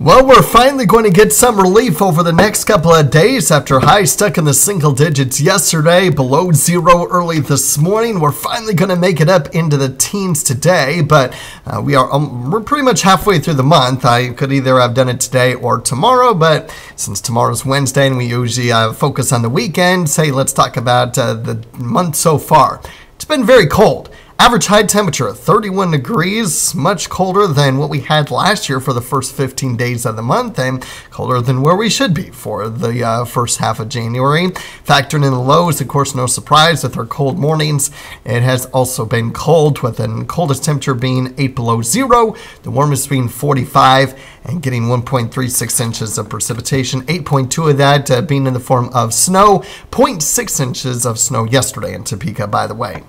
Well, we're finally going to get some relief over the next couple of days after highs stuck in the single digits yesterday, below zero early this morning. We're finally going to make it up into the teens today, but we're pretty much halfway through the month. I could either have done it today or tomorrow, but since tomorrow's Wednesday and we usually focus on the weekend, let's talk about the month so far. It's been very cold. Average high temperature, 31 degrees, much colder than what we had last year for the first 15 days of the month, and colder than where we should be for the first half of January. Factoring in the lows, of course, no surprise with our cold mornings. It has also been cold, with the coldest temperature being 8 below zero, the warmest being 45, and getting 1.36 inches of precipitation, 8.2 of that being in the form of snow, 0.6 inches of snow yesterday in Topeka, by the way.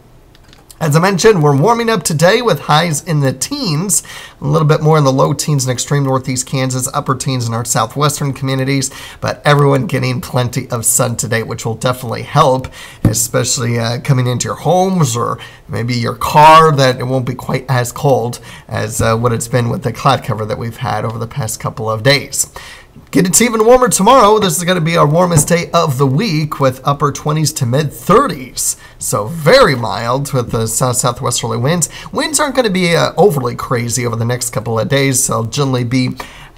As I mentioned, we're warming up today with highs in the teens, a little bit more in the low teens in extreme northeast Kansas, upper teens in our southwestern communities, but everyone getting plenty of sun today, which will definitely help, especially coming into your homes or maybe your car, that it won't be quite as cold as what it's been with the cloud cover that we've had over the past couple of days. It's even warmer tomorrow. This is going to be our warmest day of the week with upper 20s to mid 30s. So very mild with the southwesterly winds. Winds aren't going to be overly crazy over the next couple of days. They'll generally be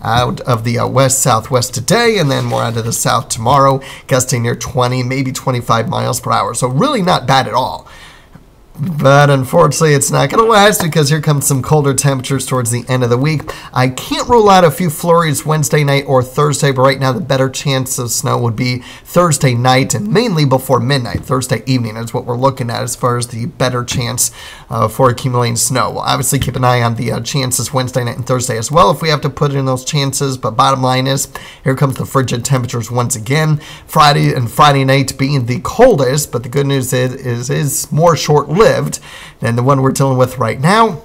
out of the west-southwest today and then more out of the south tomorrow, gusting near 20, maybe 25 miles per hour. So really not bad at all. But unfortunately, it's not going to last because here comes some colder temperatures towards the end of the week. I can't rule out a few flurries Wednesday night or Thursday, but right now the better chance of snow would be Thursday night and mainly before midnight. Thursday evening is what we're looking at as far as the better chance for accumulating snow. We'll obviously keep an eye on the chances Wednesday night and Thursday as well if we have to put in those chances, but bottom line is, here comes the frigid temperatures once again. Friday and Friday night being the coldest, but the good news is more short-lived than the one we're dealing with right now,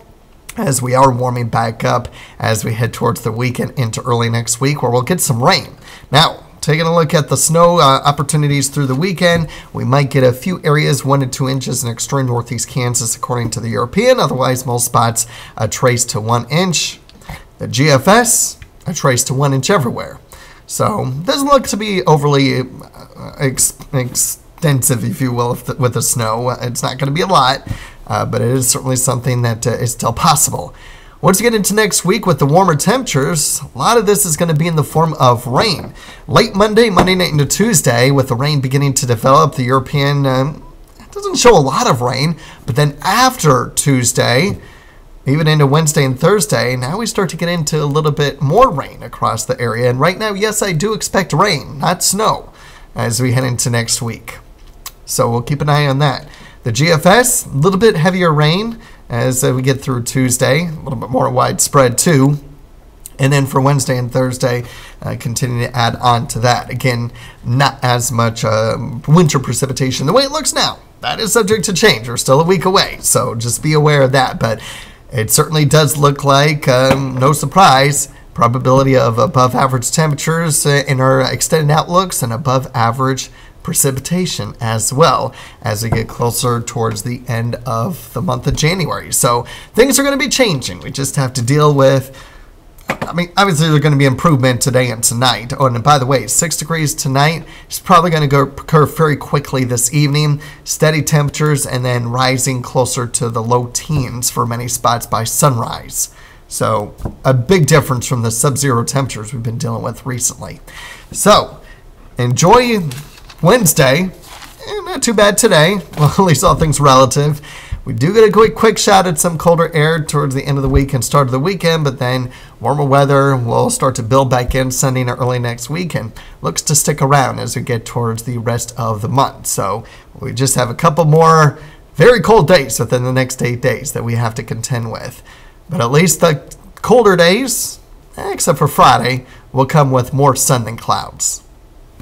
as we are warming back up as we head towards the weekend into early next week, where we'll get some rain. Now, taking a look at the snow opportunities through the weekend, we might get a few areas 1 to 2 inches in extreme northeast Kansas, according to the European. Otherwise, most spots a trace to 1 inch. The GFS, a trace to 1 inch everywhere. So doesn't look to be overly extensive, if you will, with the snow. It's not going to be a lot, but it is certainly something that is still possible. Once you get into next week with the warmer temperatures, a lot of this is going to be in the form of rain. Late Monday night into Tuesday, with the rain beginning to develop, the European doesn't show a lot of rain, but then after Tuesday, even into Wednesday and Thursday, now we start to get into a little bit more rain across the area. And right now, yes, I do expect rain, not snow, as we head into next week. So we'll keep an eye on that. The GFS, a little bit heavier rain as we get through Tuesday, a little bit more widespread too. And then for Wednesday and Thursday, continue to add on to that. Again, not as much winter precipitation the way it looks now. That is subject to change. We're still a week away, so just be aware of that. But it certainly does look like, no surprise, probability of above average temperatures in our extended outlooks and above average precipitation as well as we get closer towards the end of the month of January. So things are going to be changing. We just have to deal with, obviously there's going to be improvement today and tonight. Oh, and by the way, 6 degrees tonight is probably going to occur very quickly this evening. Steady temperatures and then rising closer to the low teens for many spots by sunrise. So a big difference from the sub-zero temperatures we've been dealing with recently. So enjoy Wednesday. Not too bad today. Well, at least all things relative. We do get a quick shot at some colder air towards the end of the week and start of the weekend, but then warmer weather will start to build back in Sunday and early next week and looks to stick around as we get towards the rest of the month. So we just have a couple more very cold days within the next 8 days that we have to contend with. But at least the colder days, except for Friday, will come with more sun than clouds.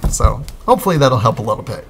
So hopefully that'll help a little bit.